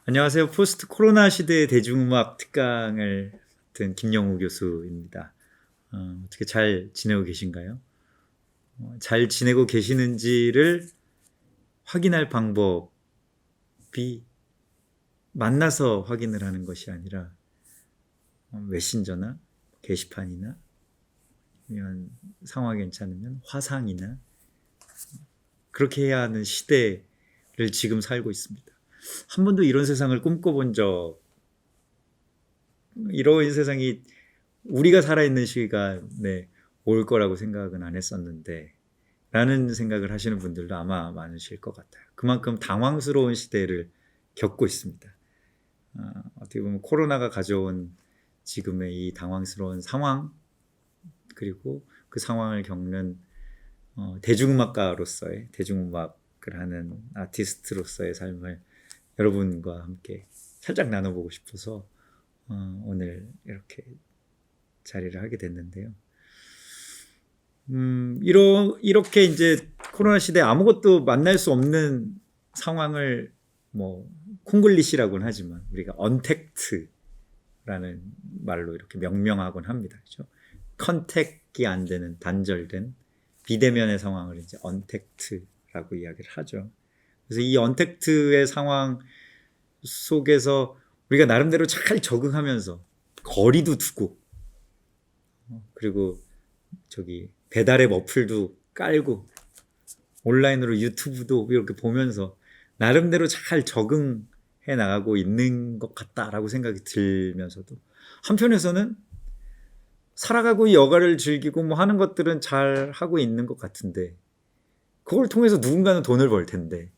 안녕하세요. 포스트 코로나 시대의 대중음악 특강을 맡은 김영우 교수입니다. 어떻게 잘 지내고 계신가요? 잘 지내고 계시는지를 확인할 방법이 만나서 확인을 하는 것이 아니라 메신저나 게시판이나 아니면 상황이 괜찮으면 화상이나 그렇게 해야 하는 시대를 지금 살고 있습니다. 한 번도 이런 세상을 꿈꿔본 이런 세상이 우리가 살아있는 시간에 올 거라고 생각은 안 했었는데 라는 생각을 하시는 분들도 아마 많으실 것 같아요. 그만큼 당황스러운 시대를 겪고 있습니다. 어떻게 보면 코로나가 가져온 지금의 이 당황스러운 상황, 그리고 그 상황을 겪는 대중음악가로서의, 대중음악을 하는 아티스트로서의 삶을 여러분과 함께 살짝 나눠보고 싶어서 오늘 이렇게 자리를 하게 됐는데요. 이렇게 이제 코로나 시대에 아무것도 만날 수 없는 상황을 뭐 콩글리시라고는 하지만 우리가 언택트라는 말로 이렇게 명명하곤 합니다. 그렇죠? 컨택이 안 되는 단절된 비대면의 상황을 이제 언택트라고 이야기를 하죠. 그래서 이 언택트의 상황 속에서 우리가 나름대로 잘 적응하면서 거리도 두고 그리고 저기 배달앱 어플도 깔고 온라인으로 유튜브도 이렇게 보면서 나름대로 잘 적응해 나가고 있는 것 같다라고 생각이 들면서도 한편에서는 살아가고 여가를 즐기고 뭐 하는 것들은 잘 하고 있는 것 같은데 그걸 통해서 누군가는 돈을 벌 텐데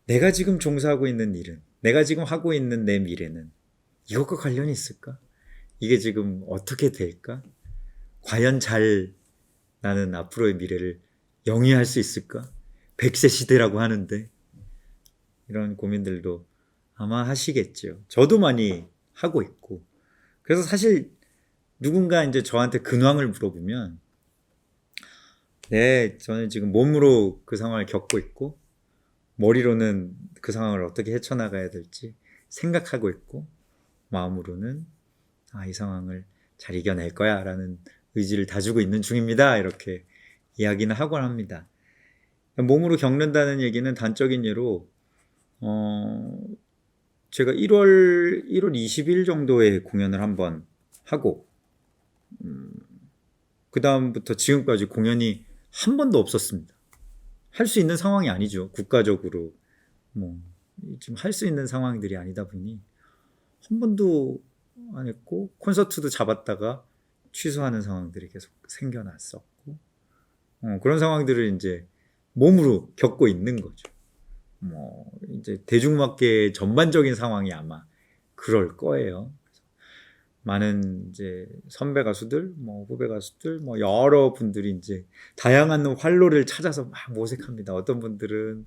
내가 지금 종사하고 있는 일은, 내가 지금 하고 있는 내 미래는 이것과 관련이 있을까? 이게 지금 어떻게 될까? 과연 잘 나는 앞으로의 미래를 영위할 수 있을까? 100세 시대라고 하는데 이런 고민들도 아마 하시겠죠. 저도 많이 하고 있고. 그래서 사실 누군가 이제 저한테 근황을 물어보면 네, 저는 지금 몸으로 그 상황을 겪고 있고 머리로는 그 상황을 어떻게 헤쳐나가야 될지 생각하고 있고 마음으로는 이 상황을 잘 이겨낼 거야 라는 의지를 다지고 있는 중입니다. 이렇게 이야기는 하곤 합니다. 몸으로 겪는다는 얘기는 단적인 예로 제가 1월 20일 정도에 공연을 한번 하고 그 다음부터 지금까지 공연이 한 번도 없었습니다. 할 수 있는 상황이 아니죠. 국가적으로 뭐 지금 할 수 있는 상황들이 아니다 보니 한 번도 안 했고 콘서트도 잡았다가 취소하는 상황들이 계속 생겨났었고 그런 상황들을 이제 몸으로 겪고 있는 거죠. 뭐 이제 대중음악계 전반적인 상황이 아마 그럴 거예요. 많은 이제 선배 가수들, 뭐 후배 가수들, 뭐 여러 분들이 이제 다양한 활로를 찾아서 막 모색합니다. 어떤 분들은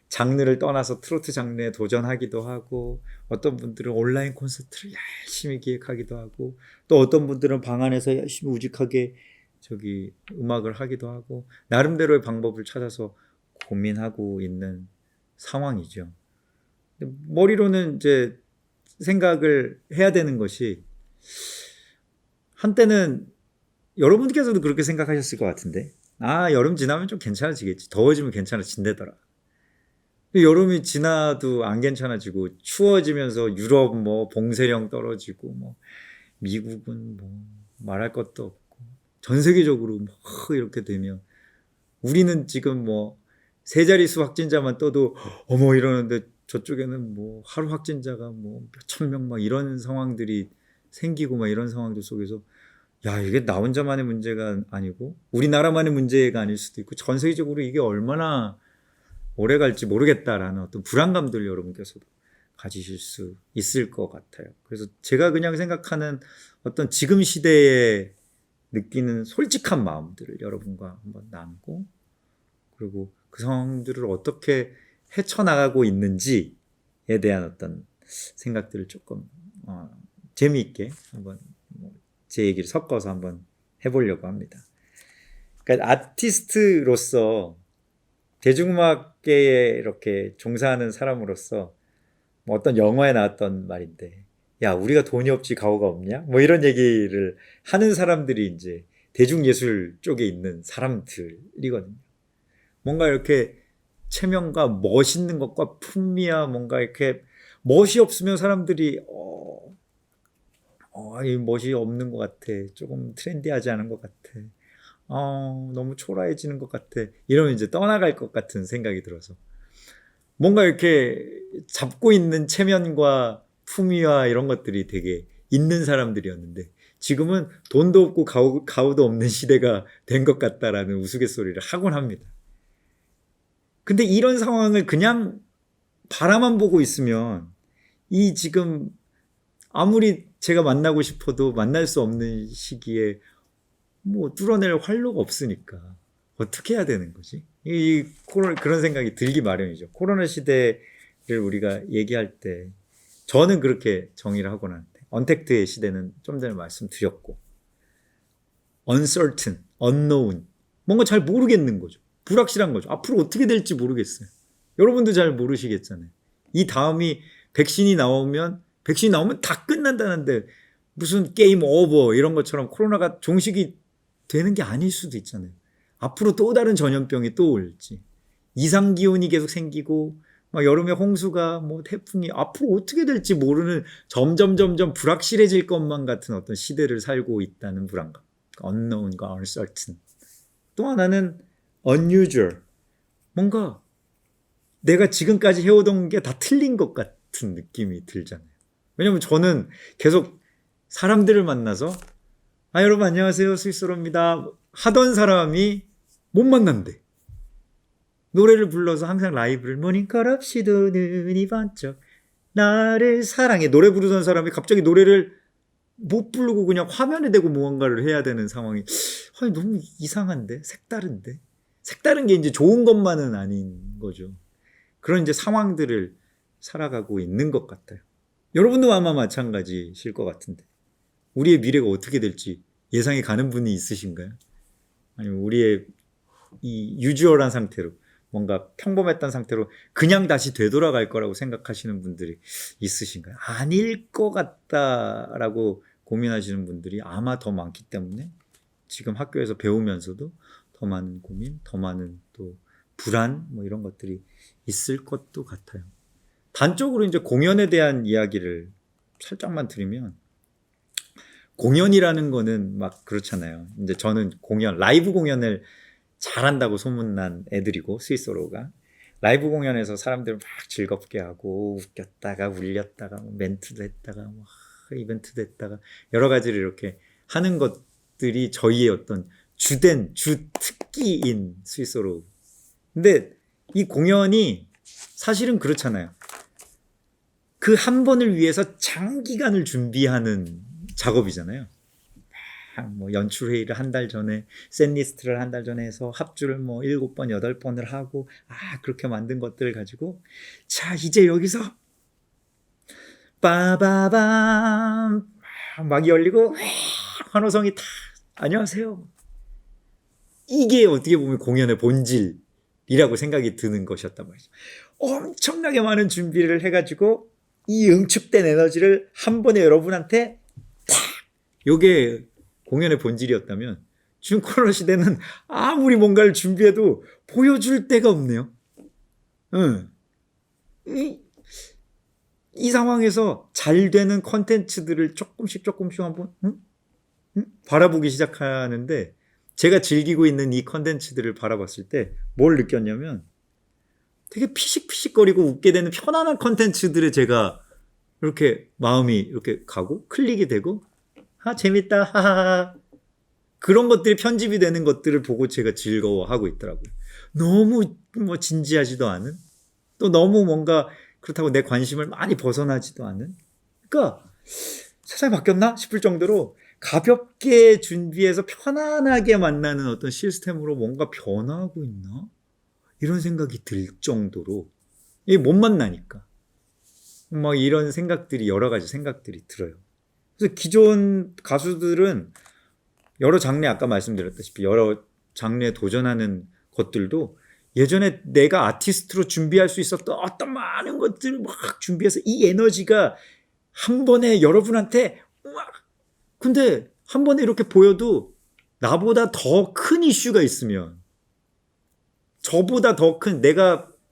장르를 떠나서 트로트 장르에 도전하기도 하고, 어떤 분들은 온라인 콘서트를 열심히 기획하기도 하고, 또 어떤 분들은 방 안에서 열심히 우직하게 저기 음악을 하기도 하고, 나름대로의 방법을 찾아서 고민하고 있는 상황이죠. 머리로는 이제 생각을 해야 되는 것이 한때는 여러분께서도 그렇게 생각하셨을 것 같은데 여름 지나면 좀 괜찮아지겠지. 더워지면 괜찮아진대더라. 여름이 지나도 안 괜찮아지고 추워지면서 유럽 뭐 봉쇄령 떨어지고 뭐 미국은 뭐 말할 것도 없고 전 세계적으로 막 이렇게 되면 우리는 지금 뭐 세 자릿수 확진자만 떠도 어머 이러는데 저쪽에는 뭐 하루 확진자가 뭐 몇천 명 막 이런 상황들이 생기고 막 이런 상황들 속에서 야 이게 나 혼자만의 문제가 아니고 우리나라만의 문제가 아닐 수도 있고 전 세계적으로 이게 얼마나 오래 갈지 모르겠다라는 어떤 불안감들 여러분께서도 가지실 수 있을 것 같아요. 그래서 제가 그냥 생각하는 어떤 지금 시대에 느끼는 솔직한 마음들을 여러분과 한번 나누고 그리고 그 상황들을 어떻게 헤쳐나가고 있는지에 대한 어떤 생각들을 조금 재미있게 한번 제 얘기를 섞어서 한번 해보려고 합니다. 그러니까 아티스트로서 대중음악계에 이렇게 종사하는 사람으로서 뭐 어떤 영화에 나왔던 말인데, 야, 우리가 돈이 없지 가오가 없냐? 뭐 이런 얘기를 하는 사람들이 이제 대중예술 쪽에 있는 사람들이거든요. 뭔가 이렇게 체면과 멋있는 것과 품위와 뭔가 이렇게 멋이 없으면 사람들이 이 멋이 없는 것 같아. 조금 트렌디하지 않은 것 같아. 너무 초라해지는 것 같아. 이러면 이제 떠나갈 것 같은 생각이 들어서. 뭔가 이렇게 잡고 있는 체면과 품위와 이런 것들이 되게 있는 사람들이었는데 지금은 돈도 없고 가오도 없는 시대가 된 것 같다라는 우스갯소리를 하곤 합니다. 근데 이런 상황을 그냥 바라만 보고 있으면 이 지금 아무리 제가 만나고 싶어도 만날 수 없는 시기에 뭐 뚫어낼 활로가 없으니까 어떻게 해야 되는 거지? 그런 생각이 들기 마련이죠. 코로나 시대를 우리가 얘기할 때 저는 그렇게 정의를 하곤 하는데 언택트의 시대는 좀 전에 말씀드렸고 uncertain, unknown 뭔가 잘 모르겠는 거죠. 불확실한 거죠. 앞으로 어떻게 될지 모르겠어요. 여러분도 잘 모르시겠잖아요. 이 다음이 백신이 나오면 다 끝난다는데 무슨 게임 오버 이런 것처럼 코로나가 종식이 되는 게 아닐 수도 있잖아요. 앞으로 또 다른 전염병이 또 올지 이상기온이 계속 생기고 막 여름에 홍수가 뭐 태풍이 앞으로 어떻게 될지 모르는 점점 불확실해질 것만 같은 어떤 시대를 살고 있다는 불안감. unknown과 uncertain. 또 하나는 unusual. 뭔가 내가 지금까지 해오던 게 다 틀린 것 같은 느낌이 들잖아요. 왜냐면 저는 계속 사람들을 만나서 여러분 안녕하세요 스위스로입니다 하던 사람이 못 만난대. 노래를 불러서 항상 라이브를 모닝커럽시도 눈이 번쩍 나를 사랑해 노래 부르던 사람이 갑자기 노래를 못 부르고 그냥 화면에 대고 무언가를 해야 되는 상황이 너무 이상한데 색다른 게 이제 좋은 것만은 아닌 거죠. 그런 이제 상황들을 살아가고 있는 것 같아요. 여러분도 아마 마찬가지실 것 같은데 우리의 미래가 어떻게 될지 예상이 가는 분이 있으신가요? 아니면 우리의 이 유주얼한 상태로 뭔가 평범했던 상태로 그냥 다시 되돌아갈 거라고 생각하시는 분들이 있으신가요? 아닐 것 같다라고 고민하시는 분들이 아마 더 많기 때문에 지금 학교에서 배우면서도 더 많은 고민, 더 많은 또 불안 뭐 이런 것들이 있을 것도 같아요. 단적으로 이제 공연에 대한 이야기를 살짝만 드리면 공연이라는 거는 막 그렇잖아요. 이제 저는 라이브 공연을 잘한다고 소문난 애들이고 스위스로가 라이브 공연에서 사람들을 막 즐겁게 하고 웃겼다가 울렸다가 뭐 멘트도 했다가 뭐 이벤트도 했다가 여러 가지를 이렇게 하는 것들이 저희의 어떤 주 특기인 스위스로. 근데 이 공연이 사실은 그렇잖아요. 그 한 번을 위해서 장기간을 준비하는 작업이잖아요. 뭐 연출회의를 한 달 전에 셋리스트를 한 달 전에 해서 합주를 뭐 7번 8번을 하고 그렇게 만든 것들을 가지고 자 이제 여기서 빠바밤 막 열리고 환호성이 다 안녕하세요. 이게 어떻게 보면 공연의 본질이라고 생각이 드는 것이었단 말이죠. 엄청나게 많은 준비를 해가지고 이 응축된 에너지를 한 번에 여러분한테 요게 공연의 본질이었다면 지금 코로나 시대는 아무리 뭔가를 준비해도 보여줄 데가 없네요. 이 상황에서 잘 되는 컨텐츠들을 조금씩 한번 바라보기 시작하는데 제가 즐기고 있는 이 컨텐츠들을 바라봤을 때 뭘 느꼈냐면 되게 피식피식거리고 웃게 되는 편안한 컨텐츠들에 제가 이렇게 마음이 이렇게 가고 클릭이 되고 재밌다 하하하 그런 것들이 편집이 되는 것들을 보고 제가 즐거워하고 있더라고요. 너무 뭐 진지하지도 않은 또 너무 뭔가 그렇다고 내 관심을 많이 벗어나지도 않은 그러니까 세상이 바뀌었나 싶을 정도로 가볍게 준비해서 편안하게 만나는 어떤 시스템으로 뭔가 변화하고 있나? 이런 생각이 들 정도로 이게 못 만나니까 막 이런 생각들이 여러 가지 생각들이 들어요. 그래서 기존 가수들은 여러 장르 아까 말씀드렸다시피 여러 장르에 도전하는 것들도 예전에 내가 아티스트로 준비할 수 있었던 어떤 많은 것들을 막 준비해서 이 에너지가 한 번에 여러분한테 막, 근데 한 번에 이렇게 보여도 나보다 더 큰 이슈가 있으면, 저보다 더 큰,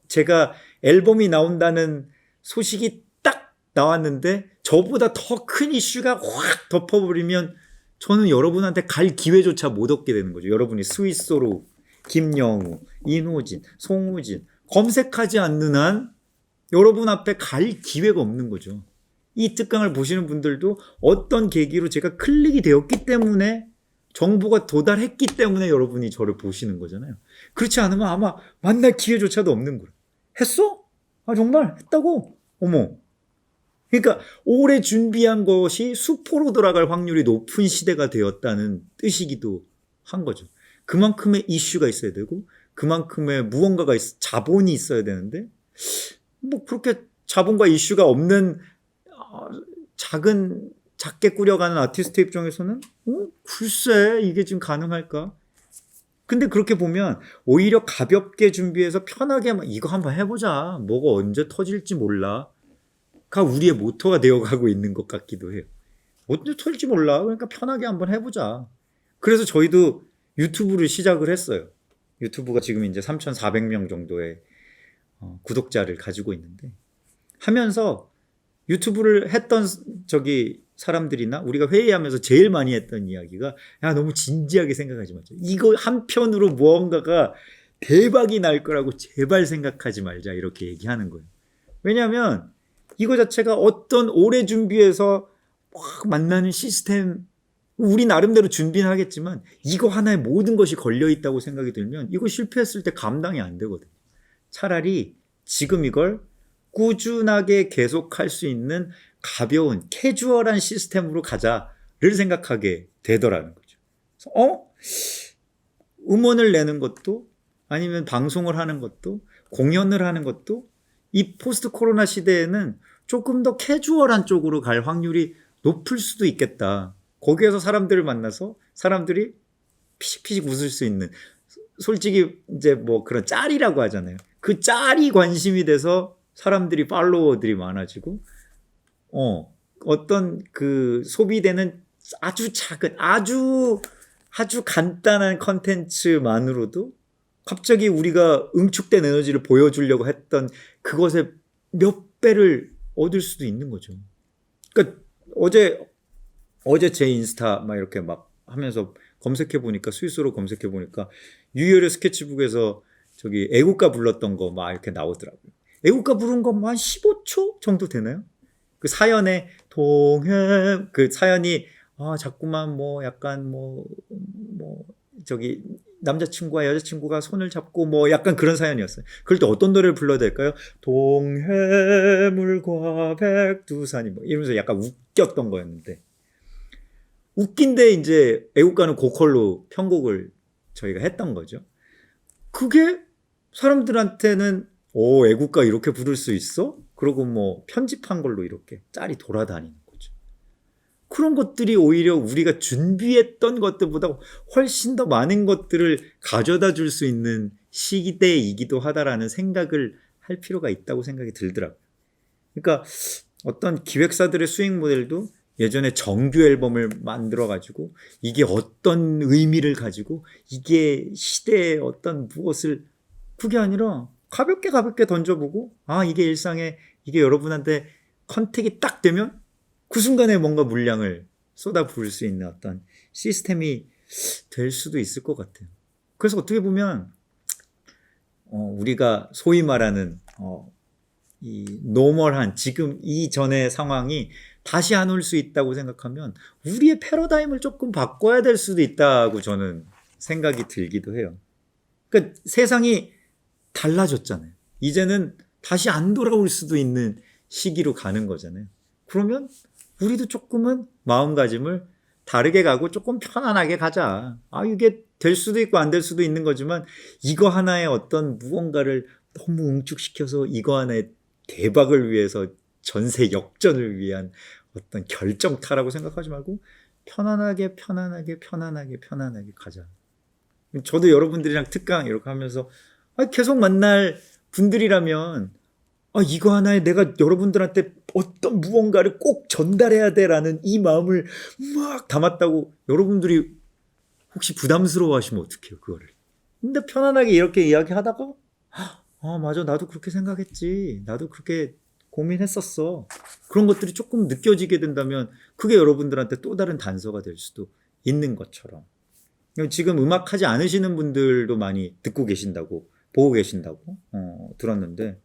제가 앨범이 나온다는 소식이 딱 나왔는데 저보다 더 큰 이슈가 확 덮어버리면 저는 여러분한테 갈 기회조차 못 얻게 되는 거죠. 여러분이 스위스로 김영우, 이노진, 송우진 검색하지 않는 한 여러분 앞에 갈 기회가 없는 거죠. 이 특강을 보시는 분들도 어떤 계기로 제가 클릭이 되었기 때문에, 정보가 도달했기 때문에 여러분이 저를 보시는 거잖아요. 그렇지 않으면 아마 만날 기회조차도 없는 거예요. 했어? 아, 정말? 했다고? 어머. 그러니까 오래 준비한 것이 수포로 돌아갈 확률이 높은 시대가 되었다는 뜻이기도 한 거죠. 그만큼의 이슈가 있어야 되고 그만큼의 무언가가 자본이 있어야 되는데, 뭐 그렇게 자본과 이슈가 없는 작게 꾸려가는 아티스트 입장에서는 글쎄 이게 지금 가능할까? 근데 그렇게 보면 오히려 가볍게 준비해서 편하게 이거 한번 해보자, 뭐가 언제 터질지 몰라 가 우리의 모토가 되어가고 있는 것 같기도 해요. 언제 터질지 몰라, 그러니까 편하게 한번 해보자. 그래서 저희도 유튜브를 시작을 했어요. 유튜브가 지금 이제 3,400명 정도의 구독자를 가지고 있는데, 하면서 유튜브를 했던 사람들이나 우리가 회의하면서 제일 많이 했던 이야기가, 야, 너무 진지하게 생각하지 말자. 이거 한편으로 무언가가 대박이 날 거라고 제발 생각하지 말자, 이렇게 얘기하는 거예요. 왜냐하면 이거 자체가 어떤 오래 준비해서 막 만나는 시스템, 우리 나름대로 준비는 하겠지만 이거 하나에 모든 것이 걸려있다고 생각이 들면 이거 실패했을 때 감당이 안 되거든요. 차라리 지금 이걸 꾸준하게 계속할 수 있는 가벼운 캐주얼한 시스템으로 가자를 생각하게 되더라는 거죠. 그래서 음원을 내는 것도, 아니면 방송을 하는 것도, 공연을 하는 것도 이 포스트 코로나 시대에는 조금 더 캐주얼한 쪽으로 갈 확률이 높을 수도 있겠다. 거기에서 사람들을 만나서 사람들이 피식피식 웃을 수 있는, 솔직히 이제 뭐 그런 짤이라고 하잖아요. 그 짤이 관심이 돼서 사람들이 팔로워들이 많아지고, 어떤 그 소비되는 아주 작은, 아주 간단한 컨텐츠만으로도 갑자기 우리가 응축된 에너지를 보여주려고 했던 그것의 몇 배를 얻을 수도 있는 거죠. 그러니까 어제 제 인스타 막 이렇게 막 하면서 검색해 보니까, 스위스로 검색해 보니까 유열의 스케치북에서 저기 애국가 불렀던 거 막 이렇게 나오더라고요. 애국가 부른 거 한 15초 정도 되나요? 그 사연에 그 사연이 자꾸만 뭐 약간 뭐 저기 남자친구와 여자친구가 손을 잡고 뭐 약간 그런 사연이었어요. 그럴 때 어떤 노래를 불러야 될까요? 동해물과 백두산이 뭐 이러면서 약간 웃겼던 거였는데, 웃긴데 이제 애국가는 고퀄로 편곡을 저희가 했던 거죠. 그게 사람들한테는 애국가 이렇게 부를 수 있어? 그러고 뭐 편집한 걸로 이렇게 짤이 돌아다니는 거죠. 그런 것들이 오히려 우리가 준비했던 것들보다 훨씬 더 많은 것들을 가져다 줄 수 있는 시기대이기도 하다라는 생각을 할 필요가 있다고 생각이 들더라고요. 그러니까 어떤 기획사들의 수익 모델도 예전에 정규 앨범을 만들어가지고 이게 어떤 의미를 가지고 이게 시대의 어떤 무엇을, 그게 아니라 가볍게 던져보고, 이게 일상에, 이게 여러분한테 컨택이 딱 되면 그 순간에 뭔가 물량을 쏟아 부을 수 있는 어떤 시스템이 될 수도 있을 것 같아요. 그래서 어떻게 보면 우리가 소위 말하는 이 노멀한 지금 이전의 상황이 다시 안 올 수 있다고 생각하면 우리의 패러다임을 조금 바꿔야 될 수도 있다고 저는 생각이 들기도 해요. 그러니까 세상이 달라졌잖아요. 이제는 다시 안 돌아올 수도 있는 시기로 가는 거잖아요. 그러면 우리도 조금은 마음가짐을 다르게 가고 조금 편안하게 가자. 이게 될 수도 있고 안 될 수도 있는 거지만 이거 하나의 어떤 무언가를 너무 응축시켜서 이거 하나의 대박을 위해서 전세 역전을 위한 어떤 결정타라고 생각하지 말고 편안하게 가자. 저도 여러분들이랑 특강 이렇게 하면서 계속 만날 분들이라면 이거 하나에 내가 여러분들한테 어떤 무언가를 꼭 전달해야 돼라는 이 마음을 막 담았다고 여러분들이 혹시 부담스러워 하시면 어떡해요, 그거를. 근데 편안하게 이렇게 이야기하다가 맞아, 나도 그렇게 생각했지. 나도 그렇게 고민했었어. 그런 것들이 조금 느껴지게 된다면 그게 여러분들한테 또 다른 단서가 될 수도 있는 것처럼. 지금 음악하지 않으시는 분들도 많이 듣고 계신다고, 보고 계신다고 들었는데,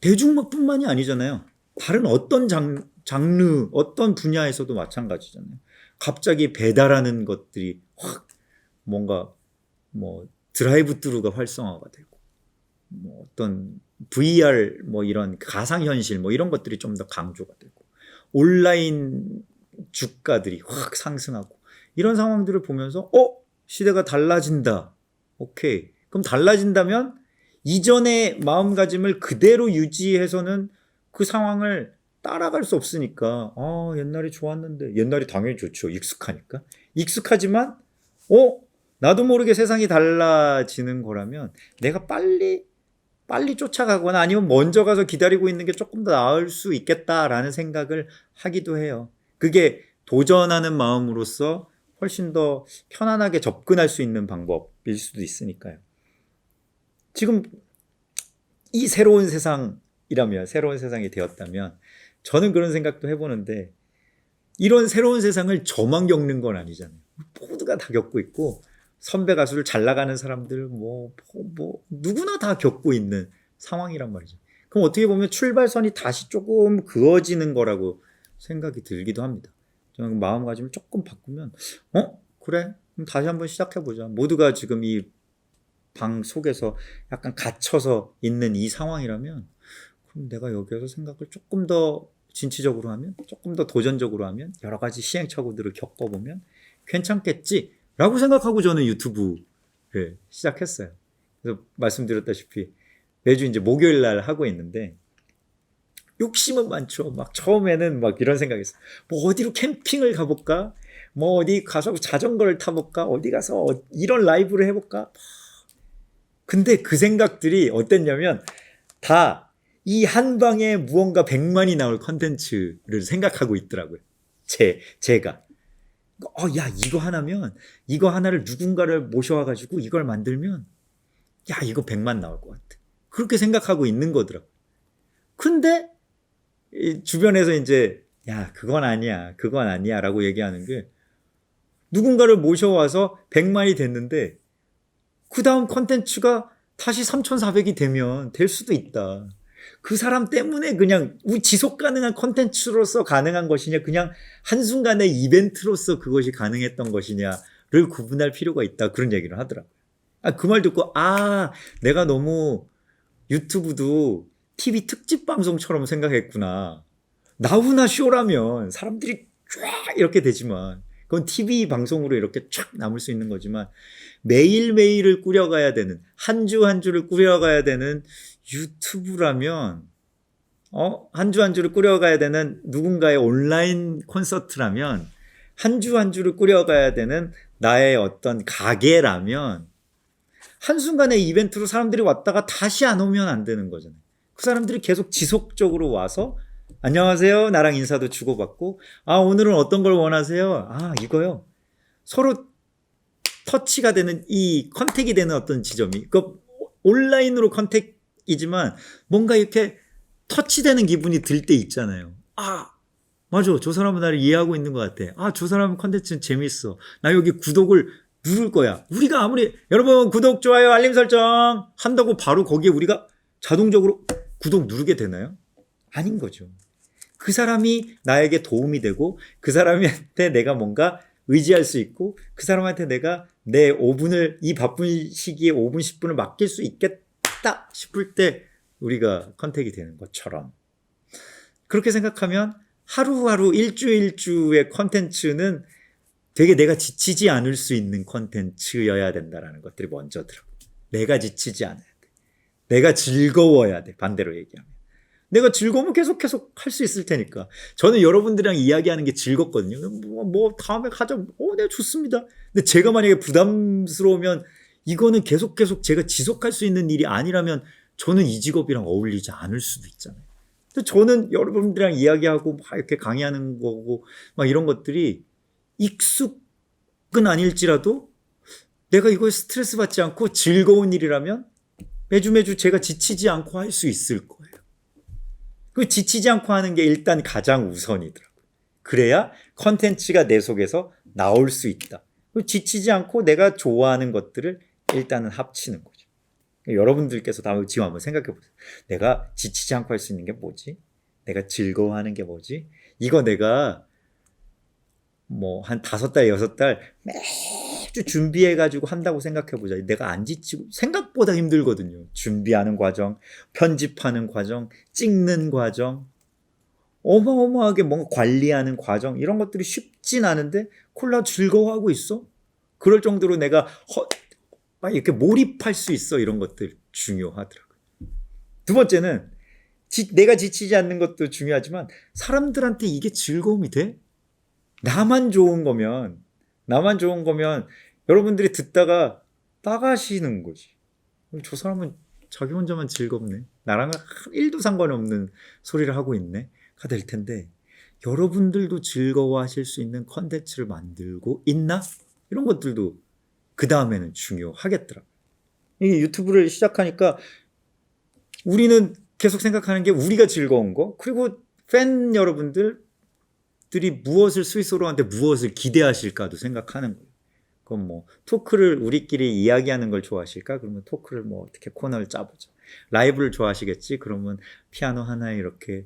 대중음악뿐만이 아니잖아요. 다른 어떤 장르, 어떤 분야에서도 마찬가지잖아요. 갑자기 배달하는 것들이 확 뭔가 드라이브 스루가 활성화가 되고, 어떤 VR 이런 가상현실 이런 것들이 좀 더 강조가 되고, 온라인 주가들이 확 상승하고, 이런 상황들을 보면서 시대가 달라진다. 오케이. 그럼 달라진다면 이전의 마음가짐을 그대로 유지해서는 그 상황을 따라갈 수 없으니까 옛날이 좋았는데, 옛날이 당연히 좋죠. 익숙하니까. 익숙하지만 나도 모르게 세상이 달라지는 거라면 내가 빨리 쫓아가거나 아니면 먼저 가서 기다리고 있는 게 조금 더 나을 수 있겠다라는 생각을 하기도 해요. 그게 도전하는 마음으로서 훨씬 더 편안하게 접근할 수 있는 방법일 수도 있으니까요. 지금 이 새로운 세상이라면, 새로운 세상이 되었다면 저는 그런 생각도 해보는데, 이런 새로운 세상을 저만 겪는 건 아니잖아요. 모두가 다 겪고 있고, 선배 가수를 잘 나가는 사람들 누구나 다 겪고 있는 상황이란 말이죠. 그럼 어떻게 보면 출발선이 다시 조금 그어지는 거라고 생각이 들기도 합니다. 저는 마음가짐을 조금 바꾸면 그래? 그럼 다시 한번 시작해보자. 모두가 지금 이 방 속에서 약간 갇혀서 있는 이 상황이라면, 그럼 내가 여기에서 생각을 조금 더 진취적으로 하면, 조금 더 도전적으로 하면, 여러 가지 시행착오들을 겪어보면 괜찮겠지 라고 생각하고 저는 유튜브를 시작했어요. 그래서 말씀드렸다시피 매주 이제 목요일 날 하고 있는데, 욕심은 많죠. 막 처음에는 막 이런 생각했어요. 어디로 캠핑을 가볼까? 어디 가서 자전거를 타볼까? 어디 가서 이런 라이브를 해볼까? 근데 그 생각들이 어땠냐면, 다 이 한 방에 무언가 100만이 나올 컨텐츠를 생각하고 있더라고요. 제가. 야, 이거 하나를 누군가를 모셔와가지고 이걸 만들면, 야, 이거 100만 나올 것 같아. 그렇게 생각하고 있는 거더라고요. 근데 주변에서 이제 야, 그건 아니야 라고 얘기하는 게, 누군가를 모셔와서 100만이 됐는데 그 다음 컨텐츠가 다시 3,400이 되면 될 수도 있다. 그 사람 때문에 그냥 지속 가능한 컨텐츠로서 가능한 것이냐, 그냥 한순간의 이벤트로서 그것이 가능했던 것이냐를 구분할 필요가 있다. 그런 얘기를 하더라고요. 그 말 듣고 내가 너무 유튜브도 TV 특집 방송처럼 생각했구나. 나훈아 쇼라면 사람들이 쫙 이렇게 되지만, 그건 TV 방송으로 이렇게 쫙 남을 수 있는 거지만, 매일매일을 꾸려가야 되는, 한 주 한 주를 꾸려가야 되는 유튜브라면, 한 주 한 주를 꾸려가야 되는 누군가의 온라인 콘서트라면, 한 주 한 주를 꾸려가야 되는 나의 어떤 가게라면, 한순간에 이벤트로 사람들이 왔다가 다시 안 오면 안 되는 거잖아요. 그 사람들이 계속 지속적으로 와서 안녕하세요, 나랑 인사도 주고받고, 오늘은 어떤 걸 원하세요? 이거요. 서로 터치가 되는, 이 컨택이 되는 어떤 지점이, 온라인으로 컨택이지만 뭔가 이렇게 터치되는 기분이 들 때 있잖아요. 맞아, 저 사람은 나를 이해하고 있는 것 같아. 저 사람 컨텐츠는 재밌어. 나 여기 구독을 누를 거야. 우리가 아무리 여러분 구독, 좋아요, 알림 설정 한다고 바로 거기에 우리가 자동적으로 구독 누르게 되나요? 아닌 거죠. 그 사람이 나에게 도움이 되고, 그 사람한테 내가 뭔가 의지할 수 있고, 그 사람한테 내가 내 5분을, 이 바쁜 시기에 5분, 10분을 맡길 수 있겠다 싶을 때 우리가 컨택이 되는 것처럼, 그렇게 생각하면 하루하루, 일주의 컨텐츠는 되게 내가 지치지 않을 수 있는 컨텐츠여야 된다는 것들이 먼저 들어. 내가 지치지 않아야 돼. 내가 즐거워야 돼. 반대로 얘기하면. 내가 즐거우면 계속 할 수 있을 테니까. 저는 여러분들이랑 이야기하는 게 즐겁거든요. 다음에 가자. 네, 좋습니다. 근데 제가 만약에 부담스러우면 이거는 계속 제가 지속할 수 있는 일이 아니라면 저는 이 직업이랑 어울리지 않을 수도 있잖아요. 저는 여러분들이랑 이야기하고 막 이렇게 강의하는 거고 막 이런 것들이 익숙은 아닐지라도 내가 이거에 스트레스 받지 않고 즐거운 일이라면 매주 제가 지치지 않고 할 수 있을 거예요. 그 지치지 않고 하는 게 일단 가장 우선이더라고요. 그래야 컨텐츠가 내 속에서 나올 수 있다. 지치지 않고 내가 좋아하는 것들을 일단은 합치는 거죠. 여러분들께서 지금 한번 생각해 보세요. 내가 지치지 않고 할 수 있는 게 뭐지? 내가 즐거워하는 게 뭐지? 이거 내가 뭐 한 5달, 6달 매주 준비해가지고 한다고 생각해보자. 내가 안 지치고 생각보다 힘들거든요. 준비하는 과정, 편집하는 과정, 찍는 과정, 어마어마하게 뭔가 관리하는 과정 이런 것들이 쉽진 않은데 콜라 즐거워하고 있어? 그럴 정도로 내가 막 이렇게 몰입할 수 있어. 이런 것들 중요하더라고요. 두 번째는 내가 지치지 않는 것도 중요하지만 사람들한테 이게 즐거움이 돼? 나만 좋은 거면 여러분들이 듣다가 나가시는 거지. 저 사람은 자기 혼자만 즐겁네. 나랑은 1도 상관없는 소리를 하고 있네. 가 될 텐데 여러분들도 즐거워하실 수 있는 컨텐츠를 만들고 있나? 이런 것들도 그 다음에는 중요하겠더라. 이게 유튜브를 시작하니까 우리는 계속 생각하는 게 우리가 즐거운 거, 그리고 팬 여러분들이 무엇을 스위스로한테 무엇을 기대하실까도 생각하는 거예요. 그럼 뭐 토크를 우리끼리 이야기하는 걸 좋아하실까? 그러면 토크를 뭐 어떻게 코너를 짜보자. 라이브를 좋아하시겠지? 그러면 피아노 하나에 이렇게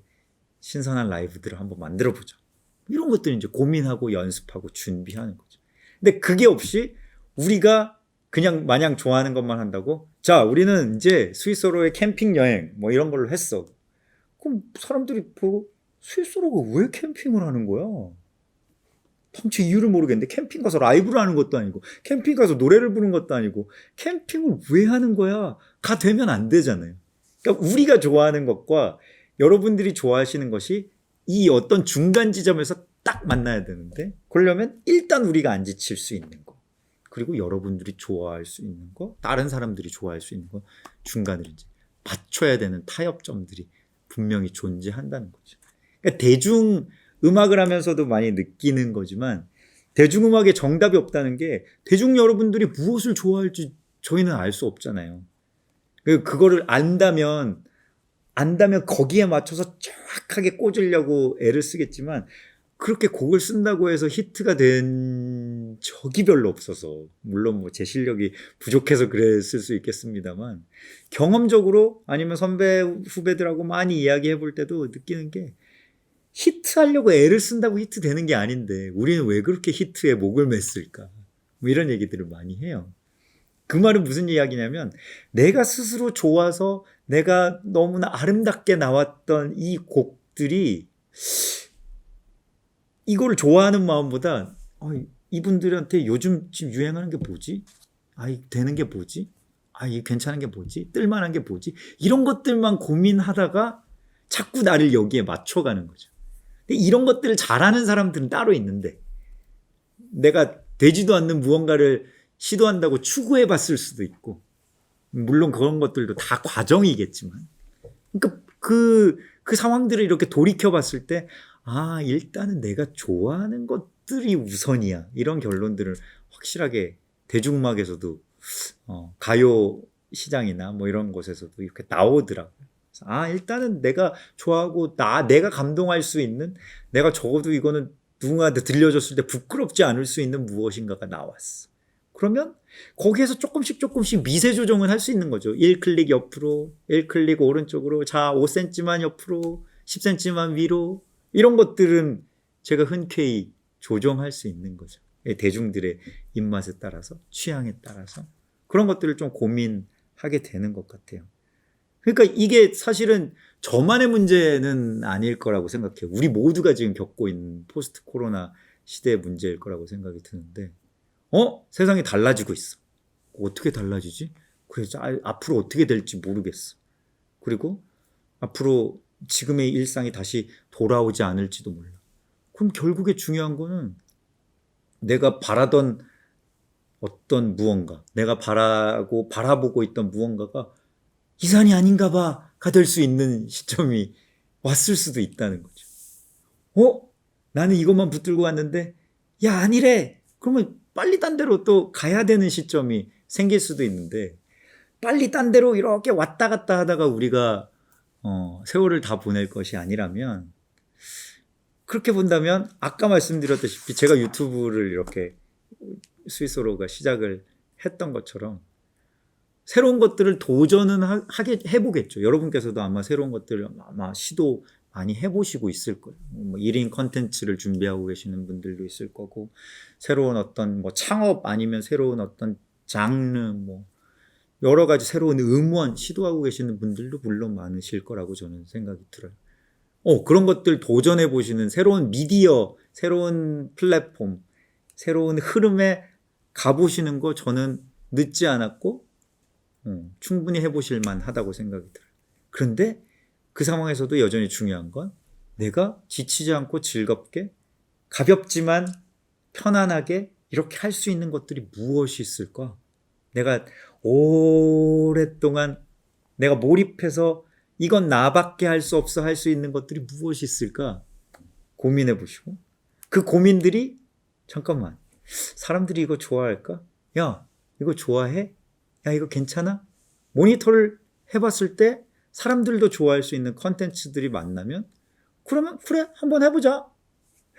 신선한 라이브들을 한번 만들어보자. 이런 것들 이제 고민하고 연습하고 준비하는 거죠. 근데 그게 없이 우리가 그냥 마냥 좋아하는 것만 한다고? 자, 우리는 이제 스위스로의 캠핑 여행 뭐 이런 걸로 했어. 그럼 사람들이 보고 스위스로가 왜 캠핑을 하는 거야? 당최 이유를 모르겠는데 캠핑 가서 라이브를 하는 것도 아니고 캠핑 가서 노래를 부르는 것도 아니고 캠핑을 왜 하는 거야? 가 되면 안 되잖아요. 그러니까 우리가 좋아하는 것과 여러분들이 좋아하시는 것이 이 어떤 중간 지점에서 딱 만나야 되는데 그러려면 일단 우리가 안 지칠 수 있는 거, 그리고 여러분들이 좋아할 수 있는 거, 다른 사람들이 좋아할 수 있는 거, 중간을 이제 맞춰야 되는 타협점들이 분명히 존재한다는 거죠. 그러니까 대중음악을 하면서도 많이 느끼는 거지만 대중음악에 정답이 없다는 게 대중 여러분들이 무엇을 좋아할지 저희는 알 수 없잖아요. 그거를 안다면 거기에 맞춰서 정확하게 꽂으려고 애를 쓰겠지만 그렇게 곡을 쓴다고 해서 히트가 된 적이 별로 없어서, 물론 뭐 제 실력이 부족해서 그랬을 수 있겠습니다만 경험적으로 아니면 선배 후배들하고 많이 이야기해 볼 때도 느끼는 게 히트하려고 애를 쓴다고 히트되는 게 아닌데 우리는 왜 그렇게 히트에 목을 맸을까? 뭐 이런 얘기들을 많이 해요. 그 말은 무슨 이야기냐면 내가 스스로 좋아서 내가 너무나 아름답게 나왔던 이 곡들이 이걸 좋아하는 마음보다 이분들한테 요즘 지금 유행하는 게 뭐지? 되는 게 뭐지? 이 괜찮은 게 뭐지? 뜰만한 게 뭐지? 이런 것들만 고민하다가 자꾸 나를 여기에 맞춰가는 거죠. 근데 이런 것들을 잘하는 사람들은 따로 있는데 내가 되지도 않는 무언가를 시도한다고 추구해 봤을 수도 있고, 물론 그런 것들도 다 과정이겠지만, 그러니까 그 상황들을 이렇게 돌이켜 봤을 때 일단은 내가 좋아하는 것들이 우선이야, 이런 결론들을 확실하게 대중음악에서도 가요 시장이나 뭐 이런 곳에서도 이렇게 나오더라고요. 일단은 내가 좋아하고 내가 감동할 수 있는, 내가 적어도 이거는 누군가한테 들려줬을 때 부끄럽지 않을 수 있는 무엇인가가 나왔어. 그러면 거기에서 조금씩 미세 조정을 할 수 있는 거죠. 1클릭 옆으로, 1클릭 오른쪽으로, 자 5cm만 옆으로, 10cm만 위로, 이런 것들은 제가 흔쾌히 조정할 수 있는 거죠. 대중들의 입맛에 따라서, 취향에 따라서 그런 것들을 좀 고민하게 되는 것 같아요. 그러니까 이게 사실은 저만의 문제는 아닐 거라고 생각해요. 우리 모두가 지금 겪고 있는 포스트 코로나 시대의 문제일 거라고 생각이 드는데 세상이 달라지고 있어. 어떻게 달라지지? 그래서 앞으로 어떻게 될지 모르겠어. 그리고 앞으로 지금의 일상이 다시 돌아오지 않을지도 몰라. 그럼 결국에 중요한 거는 내가 바라던 어떤 무언가, 내가 바라보고 있던 무언가가 이 산이 아닌가 봐가 될 수 있는 시점이 왔을 수도 있다는 거죠. 나는 이것만 붙들고 왔는데 야 아니래. 그러면 빨리 딴 데로 또 가야 되는 시점이 생길 수도 있는데 빨리 딴 데로 이렇게 왔다 갔다 하다가 우리가 세월을 다 보낼 것이 아니라면, 그렇게 본다면 아까 말씀드렸다시피 제가 유튜브를 이렇게 스위스로가 시작을 했던 것처럼 새로운 것들을 도전은 해보겠죠. 여러분께서도 아마 새로운 것들을 아마 시도 많이 해보시고 있을 거예요. 1인 컨텐츠를 준비하고 계시는 분들도 있을 거고, 새로운 어떤 창업 아니면 새로운 어떤 장르, 여러 가지 새로운 음원 시도하고 계시는 분들도 물론 많으실 거라고 저는 생각이 들어요. 그런 것들 도전해 보시는 새로운 미디어, 새로운 플랫폼, 새로운 흐름에 가보시는 거 저는 늦지 않았고 충분히 해보실 만하다고 생각이 들어요. 그런데 그 상황에서도 여전히 중요한 건 내가 지치지 않고 즐겁게, 가볍지만 편안하게 이렇게 할 수 있는 것들이 무엇이 있을까? 내가 오랫동안 내가 몰입해서 이건 나밖에 할 수 없어 할 수 있는 것들이 무엇이 있을까? 고민해 보시고, 그 고민들이 잠깐만, 사람들이 이거 좋아할까? 야, 이거 좋아해? 야, 이거 괜찮아? 모니터를 해봤을 때 사람들도 좋아할 수 있는 컨텐츠들이 만나면 그러면 그래 한번 해보자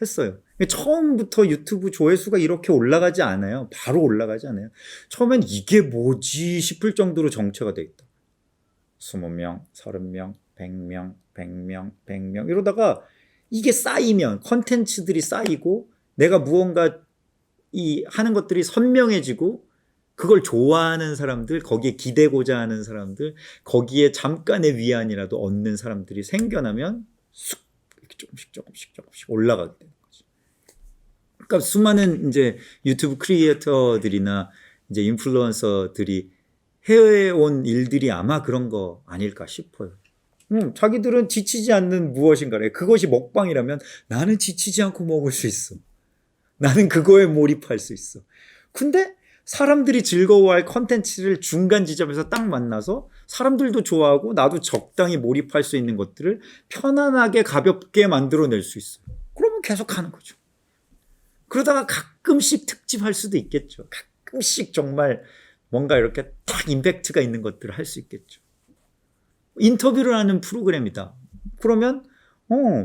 했어요. 처음부터 유튜브 조회수가 이렇게 올라가지 않아요. 바로 올라가지 않아요. 처음엔 이게 뭐지 싶을 정도로 정체가 돼 있다. 20명, 30명, 100명, 100명, 100명 이러다가 이게 쌓이면, 컨텐츠들이 쌓이고 내가 무언가 하는 것들이 선명해지고 그걸 좋아하는 사람들, 거기에 기대고자 하는 사람들, 거기에 잠깐의 위안이라도 얻는 사람들이 생겨나면 쑥 이렇게 조금씩 올라가게 되는 거죠. 그러니까 수많은 이제 유튜브 크리에이터들이나 이제 인플루언서들이 해온 일들이 아마 그런 거 아닐까 싶어요. 자기들은 지치지 않는 무엇인가래. 그것이 먹방이라면 나는 지치지 않고 먹을 수 있어. 나는 그거에 몰입할 수 있어. 근데 사람들이 즐거워할 컨텐츠를 중간 지점에서 딱 만나서 사람들도 좋아하고 나도 적당히 몰입할 수 있는 것들을 편안하게 가볍게 만들어낼 수 있어요. 그러면 계속 하는 거죠. 그러다가 가끔씩 특집할 수도 있겠죠. 가끔씩 정말 뭔가 이렇게 딱 임팩트가 있는 것들을 할 수 있겠죠. 인터뷰를 하는 프로그램이다. 그러면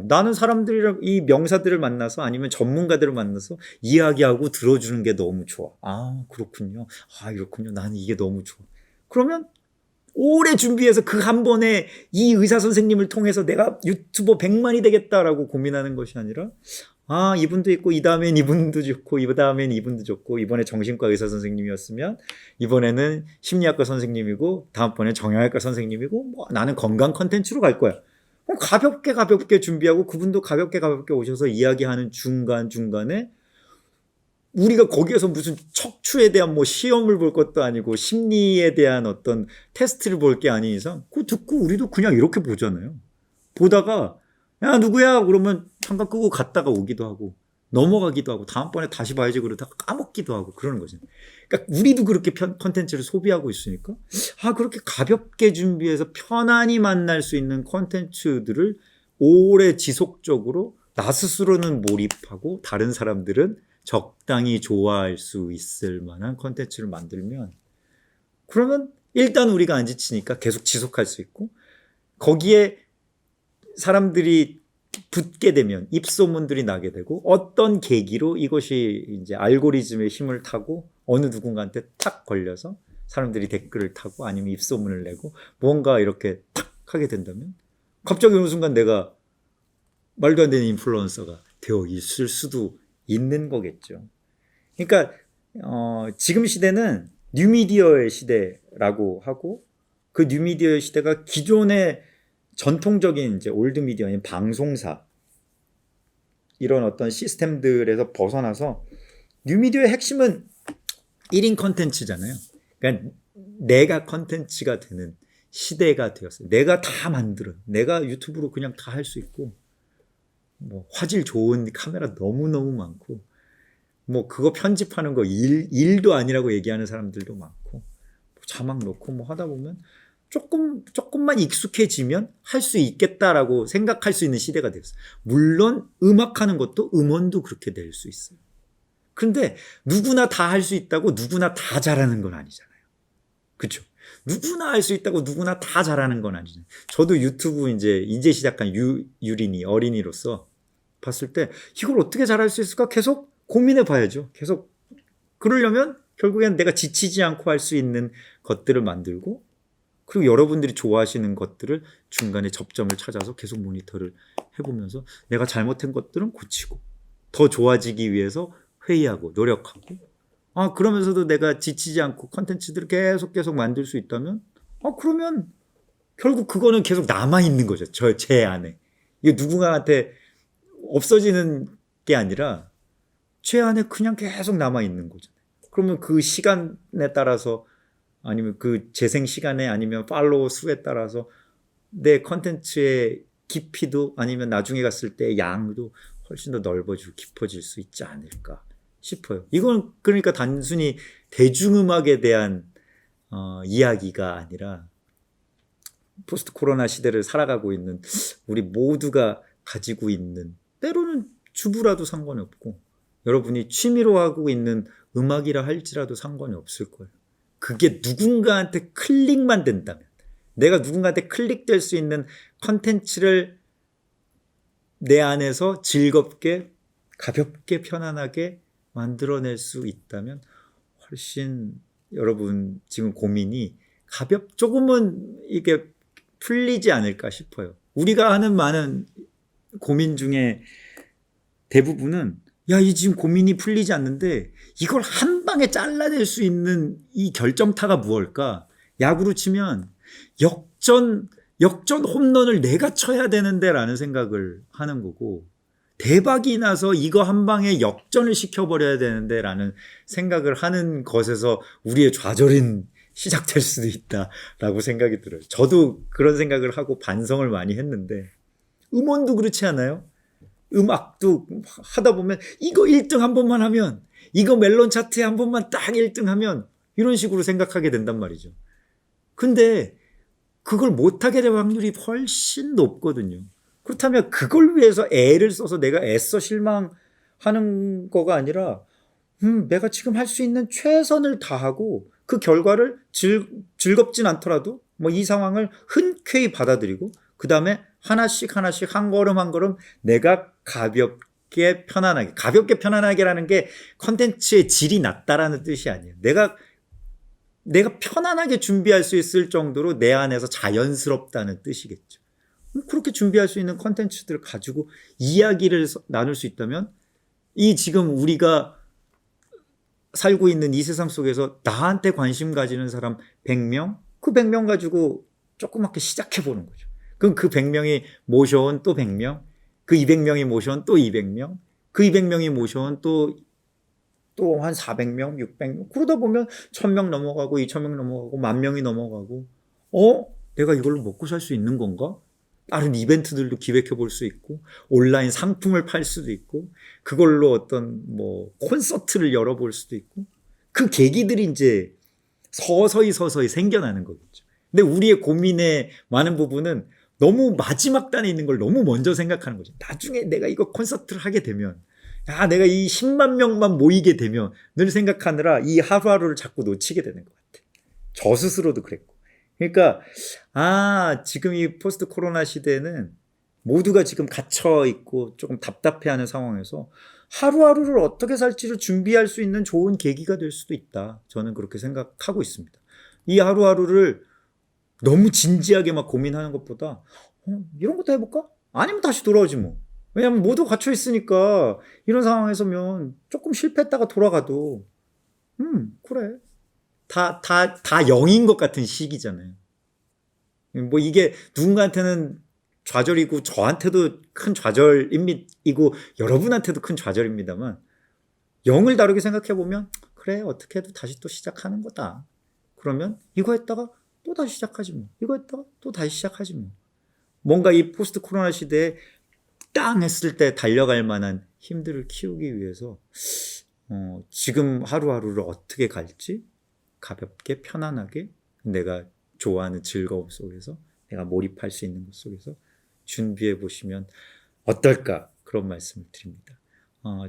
나는 사람들이랑 이 명사들을 만나서 아니면 전문가들을 만나서 이야기하고 들어주는 게 너무 좋아. 아, 그렇군요. 아, 이렇군요. 나는 이게 너무 좋아. 그러면 오래 준비해서 그 한 번에 이 의사 선생님을 통해서 내가 유튜버 100만이 되겠다라고 고민하는 것이 아니라, 아, 이분도 있고 이 다음엔 이분도 좋고 이 다음엔 이분도 좋고, 이번에 정신과 의사 선생님이었으면 이번에는 심리학과 선생님이고 다음번에 정형외과 선생님이고, 나는 건강 컨텐츠로 갈 거야. 가볍게 준비하고 그분도 가볍게 오셔서 이야기하는 중간중간에 우리가 거기에서 무슨 척추에 대한 시험을 볼 것도 아니고 심리에 대한 어떤 테스트를 볼 게 아닌 이상 그거 듣고 우리도 그냥 이렇게 보잖아요. 보다가 야 누구야 그러면 잠깐 끄고 갔다가 오기도 하고 넘어가기도 하고 다음번에 다시 봐야지 그러다가 까먹기도 하고 그러는 거죠. 그러니까 우리도 그렇게 컨텐츠를 소비하고 있으니까 그렇게 가볍게 준비해서 편안히 만날 수 있는 컨텐츠들을 오래 지속적으로 나 스스로는 몰입하고 다른 사람들은 적당히 좋아할 수 있을 만한 컨텐츠를 만들면, 그러면 일단 우리가 안 지치니까 계속 지속할 수 있고, 거기에 사람들이 붙게 되면 입소문들이 나게 되고, 어떤 계기로 이것이 이제 알고리즘의 힘을 타고 어느 누군가한테 탁 걸려서 사람들이 댓글을 타고 아니면 입소문을 내고 뭔가 이렇게 탁 하게 된다면 갑자기 어느 순간 내가 말도 안 되는 인플루언서가 되어 있을 수도 있는 거겠죠. 그러니까 지금 시대는 뉴미디어의 시대라고 하고, 그 뉴미디어의 시대가 기존의 전통적인 이제 올드미디어 아닌 방송사 이런 어떤 시스템들에서 벗어나서 뉴미디어의 핵심은 1인 컨텐츠잖아요. 그러니까 내가 컨텐츠가 되는 시대가 되었어요. 내가 다 만들어요. 내가 유튜브로 그냥 다 할 수 있고, 화질 좋은 카메라 너무너무 많고, 뭐 그거 편집하는 거 일도 아니라고 얘기하는 사람들도 많고 뭐 자막 넣고 뭐 하다 보면 조금만 익숙해지면 할 수 있겠다라고 생각할 수 있는 시대가 됐어요. 물론 음악하는 것도 음원도 그렇게 될 수 있어요. 그런데 누구나 다 할 수 있다고 누구나 다 잘하는 건 아니잖아요. 그렇죠? 누구나 할 수 있다고 누구나 다 잘하는 건 아니잖아요. 저도 유튜브 이제 시작한 유린이 어린이로서 봤을 때 이걸 어떻게 잘할 수 있을까 계속 고민해 봐야죠. 계속 그러려면 결국엔 내가 지치지 않고 할 수 있는 것들을 만들고 그리고 여러분들이 좋아하시는 것들을 중간에 접점을 찾아서 계속 모니터를 해보면서 내가 잘못한 것들은 고치고 더 좋아지기 위해서 회의하고 노력하고 그러면서도 내가 지치지 않고 컨텐츠들을 계속 만들 수 있다면 그러면 결국 그거는 계속 남아있는 거죠. 제 안에. 이게 누군가한테 없어지는 게 아니라 제 안에 그냥 계속 남아있는 거죠. 그러면 그 시간에 따라서 아니면 그 재생 시간에 아니면 팔로워 수에 따라서 내 컨텐츠의 깊이도 아니면 나중에 갔을 때 양도 훨씬 더 넓어지고 깊어질 수 있지 않을까 싶어요. 이건 그러니까 단순히 대중음악에 대한 이야기가 아니라 포스트 코로나 시대를 살아가고 있는 우리 모두가 가지고 있는 때로는 주부라도 상관이 없고 여러분이 취미로 하고 있는 음악이라 할지라도 상관이 없을 거예요. 그게 누군가한테 클릭만 된다면 내가 누군가한테 클릭될 수 있는 컨텐츠를 내 안에서 즐겁게 가볍게 편안하게 만들어낼 수 있다면 훨씬 여러분 지금 고민이 조금은 이게 풀리지 않을까 싶어요. 우리가 하는 많은 고민 중에 대부분은 이 지금 고민이 풀리지 않는데 이걸 한 방에 잘라낼 수 있는 이 결정타가 무엇일까? 야구로 치면 역전 홈런을 내가 쳐야 되는데 라는 생각을 하는 거고 대박이 나서 이거 한 방에 역전을 시켜버려야 되는데 라는 생각을 하는 것에서 우리의 좌절은 시작될 수도 있다라고 생각이 들어요. 저도 그런 생각을 하고 반성을 많이 했는데 음원도 그렇지 않아요? 음악도 하다 보면 이거 1등 한 번만 하면 이거 멜론 차트에 한 번만 딱 1등 하면 이런 식으로 생각하게 된단 말이죠. 근데 그걸 못하게 될 확률이 훨씬 높거든요. 그렇다면 그걸 위해서 애를 써서 내가 애써 실망하는 거가 아니라 내가 지금 할 수 있는 최선을 다하고 그 결과를 즐겁진 않더라도 뭐 이 상황을 흔쾌히 받아들이고 그 다음에 하나씩 한 걸음 내가 가볍게 편안하게라는 게 컨텐츠의 질이 낮다라는 뜻이 아니에요. 내가 편안하게 준비할 수 있을 정도로 내 안에서 자연스럽다는 뜻이겠죠. 그렇게 준비할 수 있는 컨텐츠들을 가지고 이야기를 나눌 수 있다면 이 지금 우리가 살고 있는 이 세상 속에서 나한테 관심 가지는 사람 100명? 그 100명 가지고 조그맣게 시작해보는 거죠. 그럼 그 100명이 모셔온 또 100명, 그 200명이 모셔온 또 200명, 그 200명이 모셔온 또 한 400명, 600명. 그러다 보면 1000명 넘어가고 2000명 넘어가고 10,000명이 넘어가고 내가 이걸로 먹고 살 수 있는 건가? 다른 이벤트들도 기획해 볼 수 있고 온라인 상품을 팔 수도 있고 그걸로 어떤 뭐 콘서트를 열어볼 수도 있고 그 계기들이 이제 서서히 생겨나는 거겠죠. 근데 우리의 고민의 많은 부분은 너무 마지막 단에 있는 걸 너무 먼저 생각하는 거죠. 나중에 내가 이거 콘서트를 하게 되면 내가 이 10만 명만 모이게 되면 늘 생각하느라 이 하루하루를 자꾸 놓치게 되는 것 같아. 저 스스로도 그랬고. 그러니까 지금 이 포스트 코로나 시대는 모두가 지금 갇혀 있고 조금 답답해하는 상황에서 하루하루를 어떻게 살지를 준비할 수 있는 좋은 계기가 될 수도 있다. 저는 그렇게 생각하고 있습니다. 이 하루하루를 너무 진지하게 막 고민하는 것보다 이런 것도 해볼까? 아니면 다시 돌아오지 뭐. 왜냐면 모두 갇혀 있으니까 이런 상황에서면 조금 실패했다가 돌아가도 그래. 다 0인 것 같은 시기잖아요. 뭐 이게 누군가한테는 좌절이고 저한테도 큰 좌절이고 여러분한테도 큰 좌절입니다만 0을 다르게 생각해보면 그래 어떻게 해도 다시 또 시작하는 거다. 그러면 이거 했다가 또 다시 시작하지 뭐. 이거 했다가 또 다시 시작하지 뭐. 뭔가 이 포스트 코로나 시대에 땅 했을 때 달려갈 만한 힘들을 키우기 위해서 지금 하루하루를 어떻게 갈지 가볍게 편안하게 내가 좋아하는 즐거움 속에서 내가 몰입할 수 있는 것 속에서 준비해 보시면 어떨까 그런 말씀을 드립니다.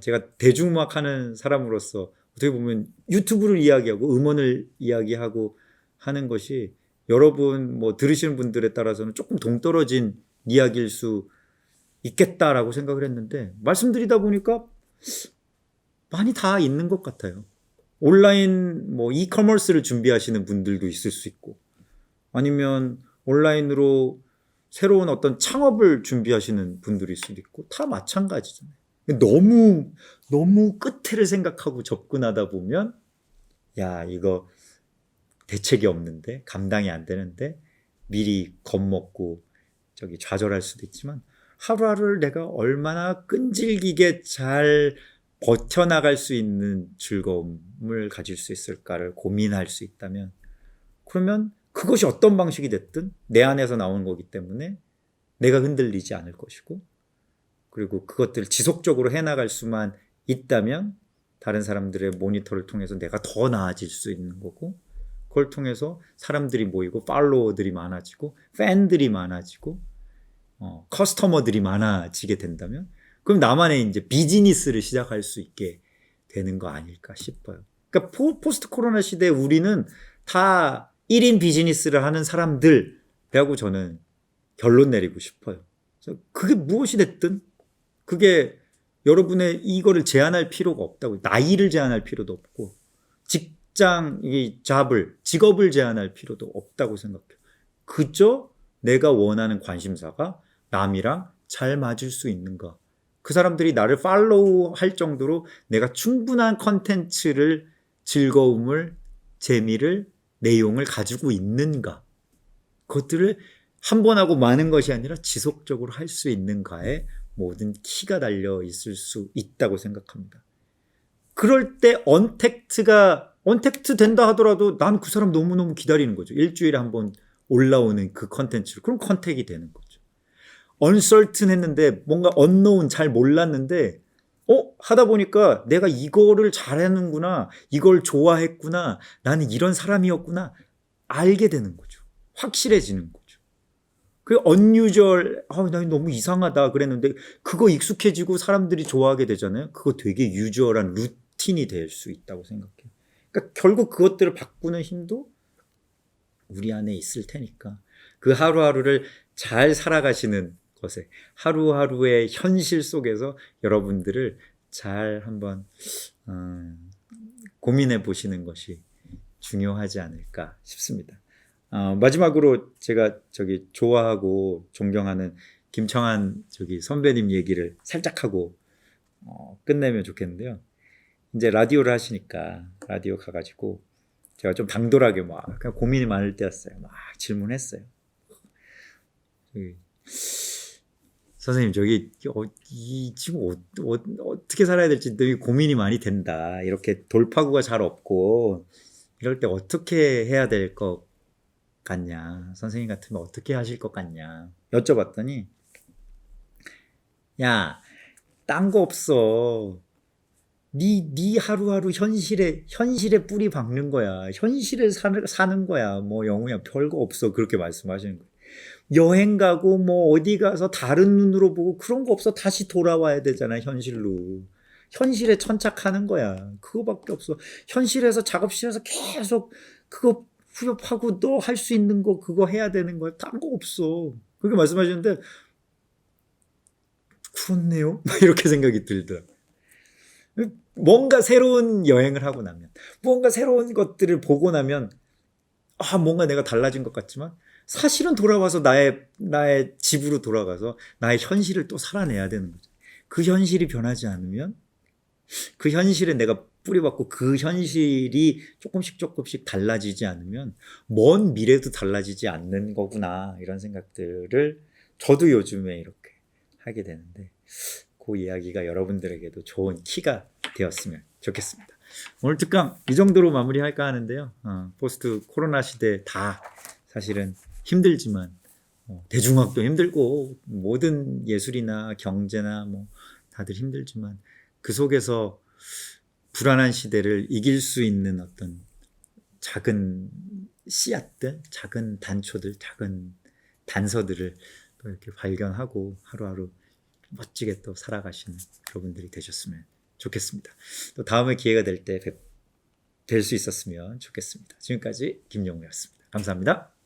제가 대중음악 하는 사람으로서 어떻게 보면 유튜브를 이야기하고 음원을 이야기하고 하는 것이 여러분 뭐 들으시는 분들에 따라서는 조금 동떨어진 이야기일 수 있겠다라고 생각을 했는데 말씀드리다 보니까 많이 다 있는 것 같아요. 온라인 뭐 이커머스를 준비하시는 분들도 있을 수 있고 아니면 온라인으로 새로운 어떤 창업을 준비하시는 분들일 수도 있고 다 마찬가지잖아요. 너무 끝을 생각하고 접근하다 보면 야 이거 대책이 없는데 감당이 안 되는데 미리 겁먹고 저기 좌절할 수도 있지만 하루하루를 내가 얼마나 끈질기게 잘 버텨나갈 수 있는 즐거움을 가질 수 있을까를 고민할 수 있다면 그러면 그것이 어떤 방식이 됐든 내 안에서 나오는 거기 때문에 내가 흔들리지 않을 것이고 그리고 그것들을 지속적으로 해나갈 수만 있다면 다른 사람들의 모니터를 통해서 내가 더 나아질 수 있는 거고 그걸 통해서 사람들이 모이고 팔로워들이 많아지고 팬들이 많아지고 커스터머들이 많아지게 된다면 그럼 나만의 이제 비즈니스를 시작할 수 있게 되는 거 아닐까 싶어요. 그러니까 포스트 코로나 시대에 우리는 다 1인 비즈니스를 하는 사람들이라고 저는 결론 내리고 싶어요. 그게 무엇이 됐든 그게 여러분의 이거를 제한할 필요가 없다고 나이를 제한할 필요도 없고 직장, 직업을 제한할 필요도 없다고 생각해요. 그저 내가 원하는 관심사가 남이랑 잘 맞을 수 있는가 그 사람들이 나를 팔로우 할 정도로 내가 충분한 컨텐츠를 즐거움을 재미를 내용을 가지고 있는가 그것들을 한 번 하고 마는 것이 아니라 지속적으로 할 수 있는가에 모든 키가 달려 있을 수 있다고 생각합니다. 그럴 때 언택트 된다 하더라도 난 그 사람 너무너무 기다리는 거죠. 일주일에 한 번 올라오는 그 컨텐츠를 그럼 컨택이 되는 거죠. uncertain 했는데 뭔가 unknown 잘 몰랐는데 하다 보니까 내가 이거를 잘하는구나 이걸 좋아했구나 나는 이런 사람이었구나 알게 되는 거죠. 확실해지는 거죠. 그 unusual 난 너무 이상하다 그랬는데 그거 익숙해지고 사람들이 좋아하게 되잖아요. 그거 되게 유주얼한 루틴이 될 수 있다고 생각해요. 그러니까 결국 그것들을 바꾸는 힘도 우리 안에 있을 테니까 그 하루하루를 잘 살아가시는 것에 하루하루의 현실 속에서 여러분들을 잘 한번 고민해 보시는 것이 중요하지 않을까 싶습니다. 마지막으로 제가 좋아하고 존경하는 김청한 선배님 얘기를 살짝 하고 끝내면 좋겠는데요. 이제 라디오를 하시니까 라디오 가가지고 제가 좀 당돌하게 그냥 고민이 많을 때였어요. 막 질문했어요. 선생님 지금 어떻게 살아야 될지 되게 고민이 많이 된다. 이렇게 돌파구가 잘 없고 이럴 때 어떻게 해야 될 것 같냐. 선생님 같으면 어떻게 하실 것 같냐. 여쭤봤더니 야, 딴 거 없어. 네 하루하루 현실에 뿌리 박는 거야. 현실에 사는 거야. 뭐 영우야 별거 없어. 그렇게 말씀하시는 거예요. 여행 가고 뭐 어디 가서 다른 눈으로 보고 그런 거 없어. 다시 돌아와야 되잖아. 현실로. 현실에 천착하는 거야. 그거밖에 없어. 현실에서 작업실에서 계속 그거 후협하고 너 할 수 있는 거 그거 해야 되는 거야. 딴 거 없어. 그렇게 말씀하시는데 그렇네요. 이렇게 생각이 들더라고요. 뭔가 새로운 여행을 하고 나면 뭔가 새로운 것들을 보고 나면 뭔가 내가 달라진 것 같지만 사실은 돌아와서 나의 집으로 돌아가서 나의 현실을 또 살아내야 되는 거죠. 그 현실이 변하지 않으면 그 현실에 내가 뿌리박고 그 현실이 조금씩 달라지지 않으면 먼 미래도 달라지지 않는 거구나 이런 생각들을 저도 요즘에 이렇게 하게 되는데 그 이야기가 여러분들에게도 좋은 키가 되었으면 좋겠습니다. 오늘 특강 이 정도로 마무리할까 하는데요. 포스트 코로나 시대 다 사실은 힘들지만 대중학도 힘들고 모든 예술이나 경제나 뭐 다들 힘들지만 그 속에서 불안한 시대를 이길 수 있는 어떤 작은 씨앗들, 작은 단초들, 작은 단서들을 또 이렇게 발견하고 하루하루 멋지게 또 살아가시는 여러분들이 되셨으면 좋겠습니다. 또 다음에 기회가 될 때 뵐 수 있었으면 좋겠습니다. 지금까지 김용우였습니다. 감사합니다.